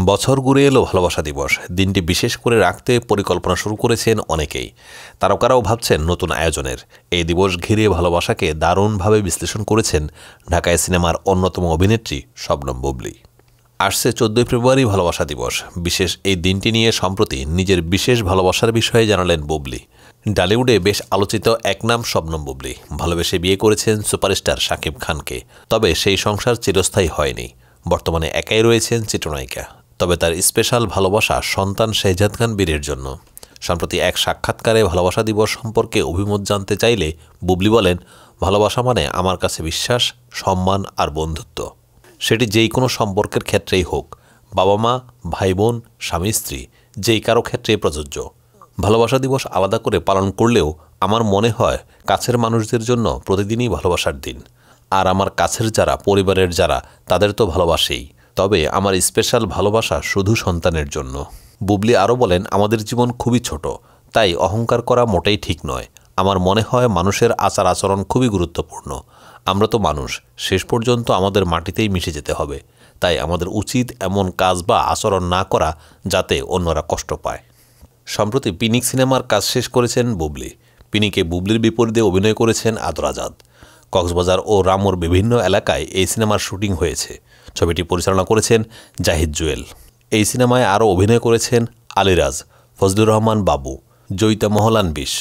বছর ঘুরে এলো ভালোবাসা দিবস। দিনটি বিশেষ করে রাখতে পরিকল্পনা শুরু করেছেন অনেকেই। তারকারাও ভাবছেন নতুন আয়োজনের। এই দিবস ঘিরে ভালোবাসাকে দারুণভাবে বিশ্লেষণ করেছেন ঢাকায় সিনেমার অন্যতম অভিনেত্রী শবনম বুবলী। আসছে 14 ফেব্রুয়ারি ভালোবাসা দিবস। বিশেষ এই দিনটি নিয়ে সম্প্রতি নিজের বিশেষ ভালোবাসার বিষয়ে জানালেন বুবলী। ডালিউডে বেশ আলোচিত এক নাম শবনম বুবলী। ভালোবেসে বিয়ে করেছেন সুপারস্টার শাকিব খানকে। তবে সেই সংসার চিরস্থায়ী হয়নি। বর্তমানে একাই রয়েছেন চিত্রনায়িকা। তবে তার স্পেশাল ভালোবাসা সন্তান শেহজাদ খান বীরের জন্য। সম্প্রতি এক সাক্ষাৎকারে ভালোবাসা দিবস সম্পর্কে অভিমত জানতে চাইলে বুবলী বলেন, ভালোবাসা মানে আমার কাছে বিশ্বাস, সম্মান আর বন্ধুত্ব। সেটি যেই কোনো সম্পর্কের ক্ষেত্রেই হোক, বাবা মা, ভাই বোন, স্বামী স্ত্রী, যেই কারো ক্ষেত্রেই প্রযোজ্য। ভালোবাসা দিবস আলাদা করে পালন করলেও আমার মনে হয় কাছের মানুষদের জন্য প্রতিদিনই ভালোবাসার দিন। আর আমার কাছের যারা, পরিবারের যারা, তাদের তো ভালোবাসেই। তবে আমার স্পেশাল ভালোবাসা শুধু সন্তানের জন্য। বুবলী আরও বলেন, আমাদের জীবন খুবই ছোট, তাই অহংকার করা মোটেই ঠিক নয়। আমার মনে হয় মানুষের আচার আচরণ খুবই গুরুত্বপূর্ণ। আমরা তো মানুষ, শেষ পর্যন্ত আমাদের মাটিতেই মিশে যেতে হবে। তাই আমাদের উচিত এমন কাজ বা আচরণ না করা যাতে অন্যরা কষ্ট পায়। সম্প্রতি পিনিক সিনেমার কাজ শেষ করেছেন বুবলী। পিনিকে বুবলীর বিপরীতে অভিনয় করেছেন আদর আজাদ। কক্সবাজার ও রামুর বিভিন্ন এলাকায় এই সিনেমার শুটিং হয়েছে। ছবিটি পরিচালনা করেছেন জাহিদ জুয়েল। এই সিনেমায় আরও অভিনয় করেছেন আলিরাজ, ফজলুর রহমান বাবু, জয়িতা মহলান বিশ,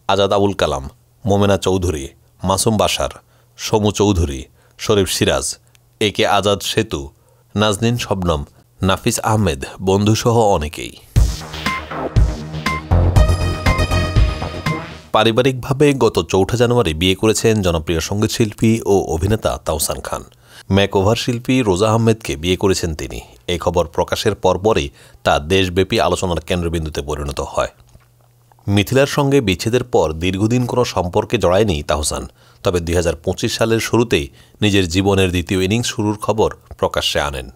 আজাদ আবুল কালাম, মোমেনা চৌধুরী, মাসুম বাশার, সমু চৌধুরী, শরীফ সিরাজ, একে আজাদ সেতু, নাজনীন শবনম, নাফিস আহমেদ, বন্ধুসহ অনেকেই। পারিবারিকভাবে গত 4 জানুয়ারি বিয়ে করেছেন জনপ্রিয় সঙ্গীতশিল্পী ও অভিনেতা তাহসান খান। মেকওভার শিল্পী রোজা আহমেদকে বিয়ে করেছেন তিনি। এই খবর প্রকাশের পরপরই তা দেশব্যাপী আলোচনার কেন্দ্রবিন্দুতে পরিণত হয়। মিথিলার সঙ্গে বিচ্ছেদের পর দীর্ঘদিন কোনো সম্পর্কে জড়ায়নি তাহসান। তবে 2025 সালের শুরুতেই নিজের জীবনের দ্বিতীয় ইনিংস শুরুর খবর প্রকাশ্যে আনেন।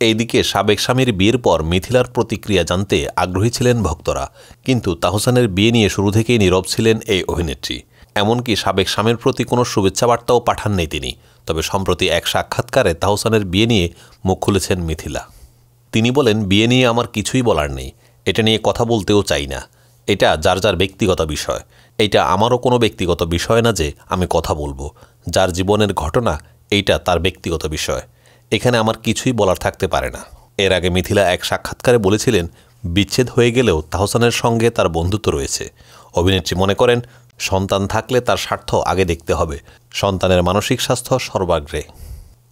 এইদিকে সাবেক স্বামীর বিয়ের পর মিথিলার প্রতিক্রিয়া জানতে আগ্রহী ছিলেন ভক্তরা। কিন্তু তাহসানের বিয়ে নিয়ে শুরু থেকেই নীরব ছিলেন এই অভিনেত্রী। এমনকি সাবেক স্বামীর প্রতি কোনো শুভেচ্ছা বার্তাও পাঠাননি তিনি। তবে সম্প্রতি এক সাক্ষাৎকারে তাহসানের বিয়ে নিয়ে মুখ খুলেছেন মিথিলা। তিনি বলেন, বিয়ে নিয়ে আমার কিছুই বলার নেই। এটা নিয়ে কথা বলতেও চাই না। এটা যার যার ব্যক্তিগত বিষয়। এইটা আমারও কোনো ব্যক্তিগত বিষয় না যে আমি কথা বলবো। যার জীবনের ঘটনা, এইটা তার ব্যক্তিগত বিষয়। এখানে আমার কিছুই বলার থাকতে পারে না। এর আগে মিথিলা এক সাক্ষাৎকারে বলেছিলেন, বিচ্ছেদ হয়ে গেলেও তাহসানের সঙ্গে তার বন্ধুত্ব রয়েছে। অভিনেত্রী মনে করেন, সন্তান থাকলে তার স্বার্থ আগে দেখতে হবে, সন্তানের মানসিক স্বাস্থ্য সর্বাগ্রে।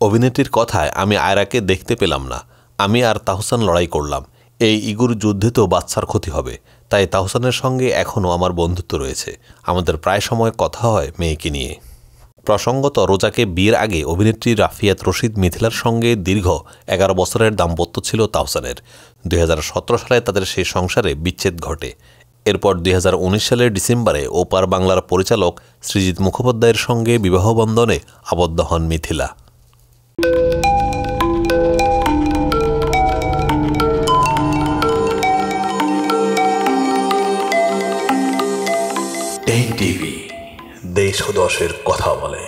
অভিনেত্রীর কথায়, আমি আয়রাকে দেখতে পেলাম না। আমি আর তাহসান লড়াই করলাম। এই ইগুর যুদ্ধে তো বাচ্চার ক্ষতি হবে। তাই তাহসানের সঙ্গে এখনও আমার বন্ধুত্ব রয়েছে। আমাদের প্রায় সময় কথা হয় মেয়েকে নিয়ে। প্রসঙ্গত, রোজাকে বিয়ের আগে অভিনেত্রী রাফিয়াত রশিদ মিথিলার সঙ্গে দীর্ঘ 11 বছরের দাম্পত্য ছিল তাহসানের। 2017 সালে তাদের সেই সংসারে বিচ্ছেদ ঘটে। এরপর 2019 সালের ডিসেম্বরে ওপার বাংলার পরিচালক সৃজিত মুখোপাধ্যায়ের সঙ্গে বিবাহবন্ধনে আবদ্ধ হন মিথিলা। টেক টিভি, দেশ ও দশের কথা বলে।